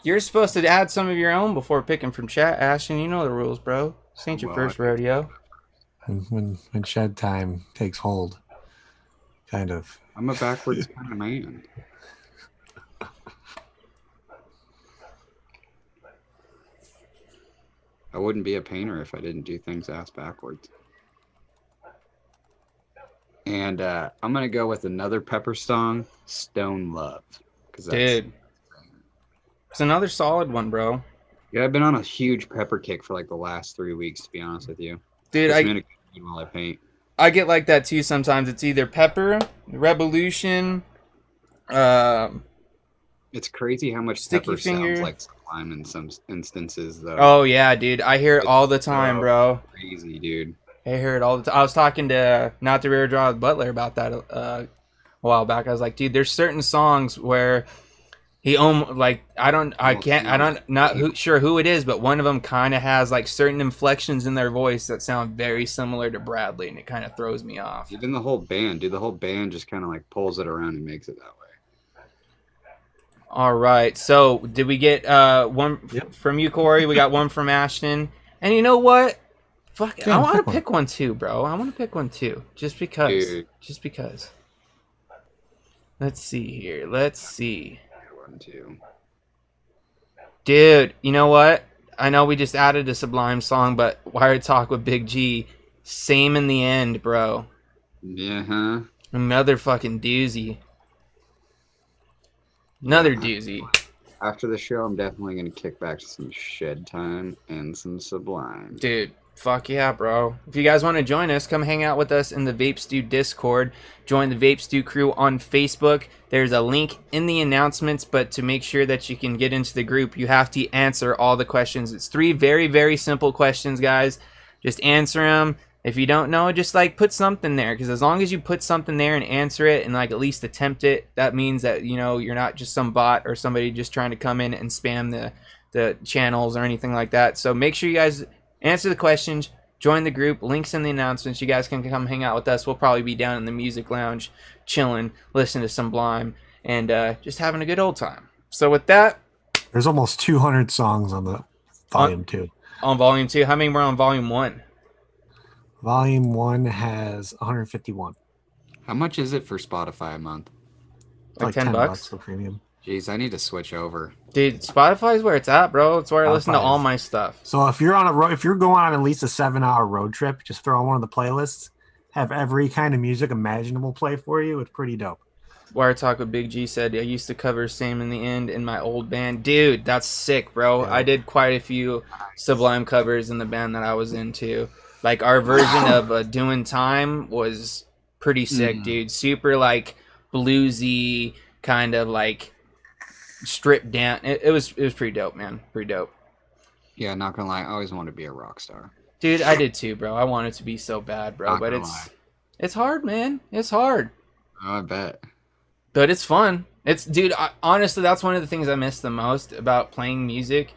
Speaker 2: You're supposed to add some of your own before picking from chat, Ashton. You know the rules, bro. This ain't your
Speaker 4: Well,
Speaker 2: first rodeo.
Speaker 3: When shed time takes hold, kind of.
Speaker 4: I'm a backwards kind of man. I wouldn't be a painter if I didn't do things ass backwards. And I'm gonna go with another Pepper song, "Stone Love," because
Speaker 2: Dude. It's another solid one, bro.
Speaker 4: yeah, I've been on a huge Pepper kick for like the last 3 weeks, to be honest with you.
Speaker 2: Dude,
Speaker 4: Just minute while I paint.
Speaker 2: I get like that too sometimes. It's either Pepper, Revolution,
Speaker 4: It's crazy how much
Speaker 2: Sticky
Speaker 4: Pepper
Speaker 2: Finger.
Speaker 4: sounds like Sublime in some instances, though.
Speaker 2: oh yeah, dude. I hear it all the time, bro.
Speaker 4: Crazy, dude.
Speaker 2: I hear it all the time. I was talking to Not the Rear Draw with Butler about that a while back. I was like, dude, there's certain songs where he like sure who it is, but one of them kind of has like certain inflections in their voice that sound very similar to Bradley, and it kind of throws me off.
Speaker 4: Even the whole band, dude. The whole band just kind of like pulls it around and makes it that way.
Speaker 2: All right, so did we get one
Speaker 3: Yep.
Speaker 2: from you, Corey? We got one from Ashton, and you know what? Fuck,
Speaker 3: Yeah,
Speaker 2: I want
Speaker 3: pick
Speaker 2: to
Speaker 3: one.
Speaker 2: pick one too, bro. I want to pick one too, just because.
Speaker 4: Dude.
Speaker 2: Just because. Let's see here. Let's see.
Speaker 4: 1, 2.
Speaker 2: Dude, you know what? I know we just added a Sublime song, but Wired Talk with Big G, same in the end, bro.
Speaker 4: Yeah, huh?
Speaker 2: Another fucking doozy. Another doozy.
Speaker 4: After the show, I'm definitely gonna kick back to some Shed Time and some Sublime.
Speaker 2: Dude, fuck yeah, bro. If you guys want to join us, come hang out with us in the Vape Stew Discord. Join the Vape Stew crew on Facebook. There's a link in the announcements, but to make sure that you can get into the group, you have to answer all the questions. It's 3 very, very simple questions, guys. Just answer them. If you don't know, just like put something there, because as long as you put something there and answer it and like at least attempt it, that means that, you know, you're not just some bot or somebody just trying to come in and spam the channels or anything like that. So make sure you guys answer the questions, join the group, links in the announcements. You guys can come hang out with us. We'll probably be down in the music lounge chilling, listening to Sublime, and just having a good old time. So with that,
Speaker 3: There's almost 200 songs on the volume 2.
Speaker 2: on volume 2, how many were on volume 1?
Speaker 3: Volume 1 has 151.
Speaker 4: How much is it for Spotify a month?
Speaker 2: Like $10
Speaker 3: for premium.
Speaker 4: Jeez, I need to switch over.
Speaker 2: Dude, Spotify is where it's at, bro. It's where I listen to
Speaker 3: Spotify
Speaker 2: all
Speaker 3: is-
Speaker 2: my stuff.
Speaker 3: So if you're if you're going on at least a 7-hour road trip, just throw on one of the playlists, have every kind of music imaginable play for you. It's pretty dope.
Speaker 2: Wire Talk with Big G said, I used to cover Same in the End in my old band. Dude, that's sick, bro.
Speaker 3: Yeah.
Speaker 2: I did quite a few Sublime covers in the band that I was into. Like, our version of Doing Time was pretty sick, dude. Super, like, bluesy, kind of, like, stripped down. It was pretty dope, man. Pretty dope.
Speaker 4: Yeah, not gonna lie, I always wanted to be a rock star.
Speaker 2: Dude, I did too, bro. I wanted to be so bad, bro.
Speaker 4: Not
Speaker 2: But
Speaker 4: gonna lie.
Speaker 2: it's hard, man. It's hard.
Speaker 4: Oh, I bet.
Speaker 2: But it's fun. Dude, honestly, that's one of the things I miss the most about playing music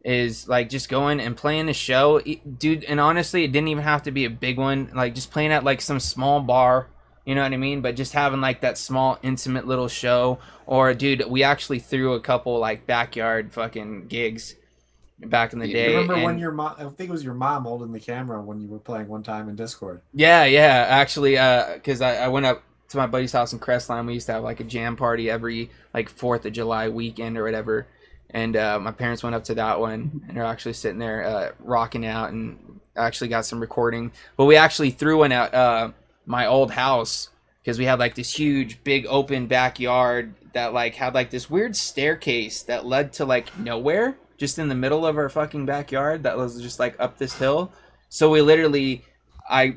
Speaker 2: is like just going and playing a show. Dude, and honestly, it didn't even have to be a big one. Like just playing at like some small bar, you know what I mean? But just having like that small, intimate little show. Or, dude, we actually threw a couple like backyard fucking gigs back in the day.
Speaker 3: Remember when
Speaker 2: and-
Speaker 3: your mom? I think it was your mom holding the camera when you were playing one time in Discord.
Speaker 2: Yeah, actually, because I went up to my buddy's house in Crestline. We used to have like a jam party every like 4th of July weekend or whatever. And my parents went up to that one and they're actually sitting there rocking out and actually got some recording. But we actually threw one at my old house because we had like this huge big open backyard that like had like this weird staircase that led to like nowhere, just in the middle of our fucking backyard that was just like up this hill. So we literally, I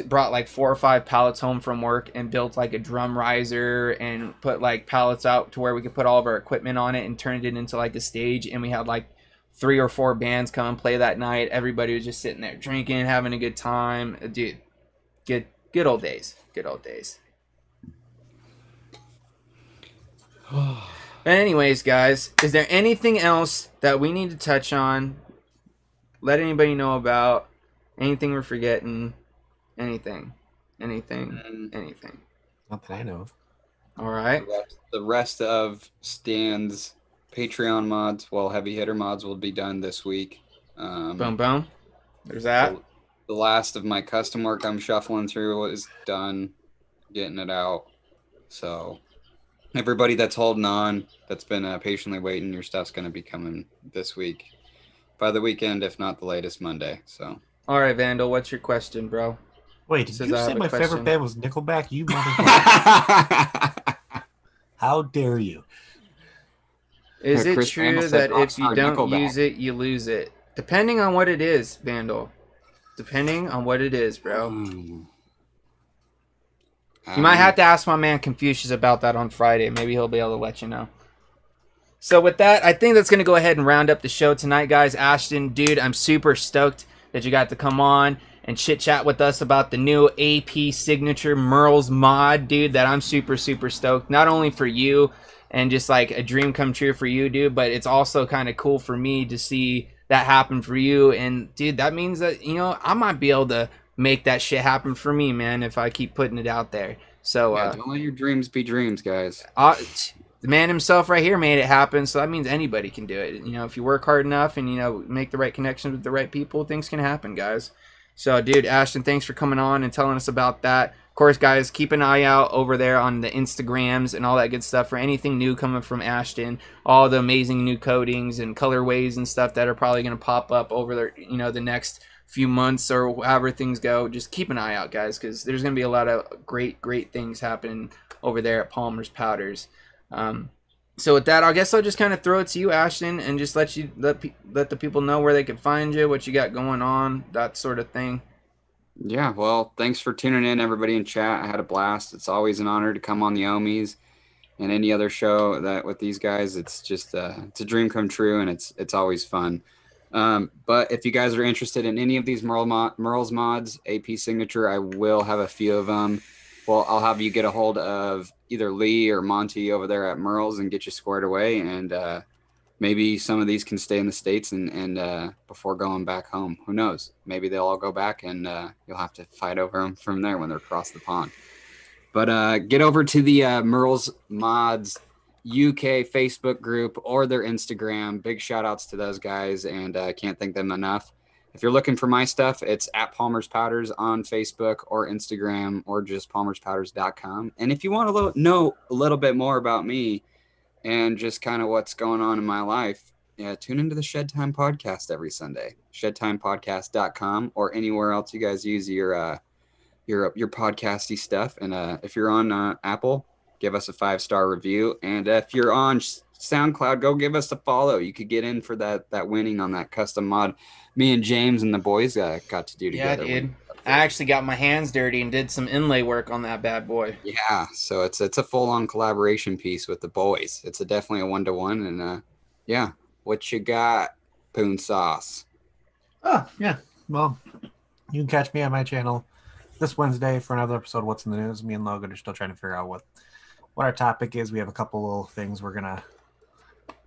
Speaker 2: brought like 4 or 5 pallets home from work and built like a drum riser and put like pallets out to where we could put all of our equipment on it and turned it into like a stage. And we had like 3 or 4 bands come and play that night. Everybody was just sitting there drinking, having a good time. Dude, good old days. Good old days. But anyways, guys, is there anything else that we need to touch on? Let anybody know about? Anything we're forgetting? Anything.
Speaker 3: Not that I know of.
Speaker 2: All right.
Speaker 4: The rest of Stan's Patreon mods, well, heavy hitter mods, will be done this week.
Speaker 2: Boom. There's that.
Speaker 4: The last of my custom work I'm shuffling through is done, getting it out. So everybody that's holding on, that's been patiently waiting, your stuff's going to be coming this week. By the weekend, if not the latest Monday. So.
Speaker 2: All right, Vandal, what's your question, bro?
Speaker 3: Wait, did
Speaker 2: Says
Speaker 3: you
Speaker 2: I
Speaker 3: say
Speaker 2: have a
Speaker 3: my
Speaker 2: question.
Speaker 3: favorite band was Nickelback? You motherfucker. How dare you?
Speaker 2: Is
Speaker 4: Yeah,
Speaker 2: it
Speaker 4: Chris
Speaker 2: true
Speaker 4: Vandal said
Speaker 2: that if you
Speaker 4: Rockstar
Speaker 2: don't
Speaker 4: Nickelback.
Speaker 2: use it, you lose it? Depending on what it is, Vandal. Depending on what it is, bro. You might have to ask my man Confucius about that on Friday. Maybe he'll be able to let you know. So with that, I think that's going to go ahead and round up the show tonight, guys. Ashton, dude, I'm super stoked that you got to come on and chit-chat with us about the new AP Signature Merle's mod, dude, that I'm super, super stoked. Not only for you and just like a dream come true for you, dude, but it's also kind of cool for me to see that happen for you. And, dude, that means that, you know, I might be able to make that shit happen for me, man, if I keep putting it out there. So,
Speaker 4: Yeah, don't let your dreams be dreams, guys.
Speaker 2: the man himself right here made it happen, so that means anybody can do it. You know, if you work hard enough and, you know, make the right connections with the right people, things can happen, guys. So, dude, Ashton, thanks for coming on and telling us about that. Of course, guys, keep an eye out over there on the Instagrams and all that good stuff for anything new coming from Ashton, all the amazing new coatings and colorways and stuff that are probably going to pop up over the, you know, the next few months or however things go. Just keep an eye out, guys, because there's going to be a lot of great things happening over there at Palmer's Powders. So with that, I guess I'll just kind of throw it to you, Ashton, and just let the people know where they can find you, what you got going on, that sort of thing.
Speaker 4: Yeah, well, thanks for tuning in, everybody in chat. I had a blast. It's always an honor to come on the Ohmies and any other show that with these guys. It's just it's a dream come true, and it's always fun. But if you guys are interested in any of these Merle's mods, AP Signature, I will have a few of them. Well, I'll have you get a hold of either Lee or Monty over there at Merle's and get you squared away. And maybe some of these can stay in the States and before going back home. Who knows? Maybe they'll all go back and you'll have to fight over them from there when they're across the pond. But get over to the Merle's Mods UK Facebook group or their Instagram. Big shout outs to those guys, and I can't thank them enough. If you're looking for my stuff, it's at Palmer's Powders on Facebook or Instagram, or just palmerspowders.com. And if you want to know a little bit more about me and just kind of what's going on in my life, tune into the Shed Time Podcast every Sunday. ShedTimePodcast.com or anywhere else you guys use your podcasty stuff. And if you're on Apple, give us a 5-star review. And if you're on SoundCloud, go give us a follow. You could get in for that winning on that custom mod me and James and the boys got to do together.
Speaker 2: Yeah, dude. I actually got my hands dirty and did some inlay work on that bad boy.
Speaker 4: Yeah, so it's a full-on collaboration piece with the boys. It's definitely a 1-to-1. And yeah, what you got, Poon Sauce?
Speaker 3: Oh, yeah. Well, you can catch me on my channel this Wednesday for another episode of What's in the News. Me and Logan are still trying to figure out what our topic is. We have a couple little things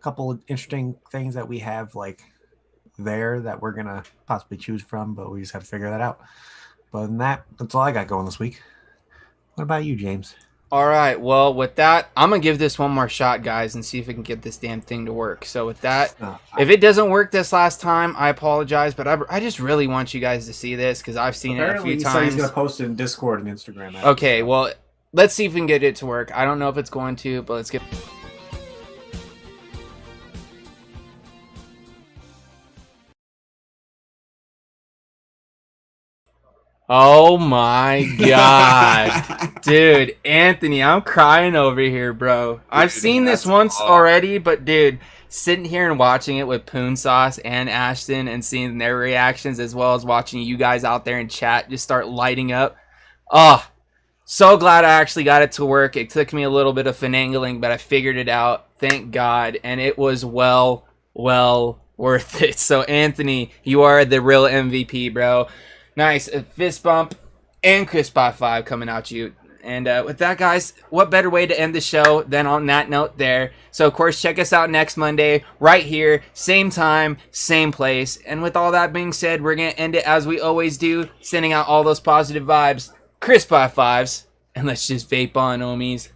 Speaker 3: couple of interesting things that we have like there that we're gonna possibly choose from, but we just have to figure that out. But other than that, that's all I got going this week. What about you, James?
Speaker 2: All right, well, with that, I'm going to give this one more shot, guys, and see if we can get this damn thing to work. So with that, if it doesn't work this last time, I apologize, but I just really want you guys to see this because I've seen it a few times.
Speaker 3: He's going to post it in Discord and Instagram.
Speaker 2: Okay, well, let's see if we can get it to work. I don't know if it's going to, but let's get... Oh my god. Dude, Anthony, I'm crying over here, bro. I've seen this once already, but dude, sitting here and watching it with Poon Sauce and Ashton and seeing their reactions as well as watching you guys out there in chat just start lighting up. Oh, so glad I actually got it to work. It took me a little bit of finagling, but I figured it out. Thank God. And it was well worth it. So Anthony, you are the real MVP, bro. Nice, a fist bump and crisp high five coming out you. And with that, guys, what better way to end the show than on that note there. So, of course, check us out next Monday right here, same time, same place. And with all that being said, we're going to end it as we always do, sending out all those positive vibes, crisp high fives, and let's just vape on, Ohmies.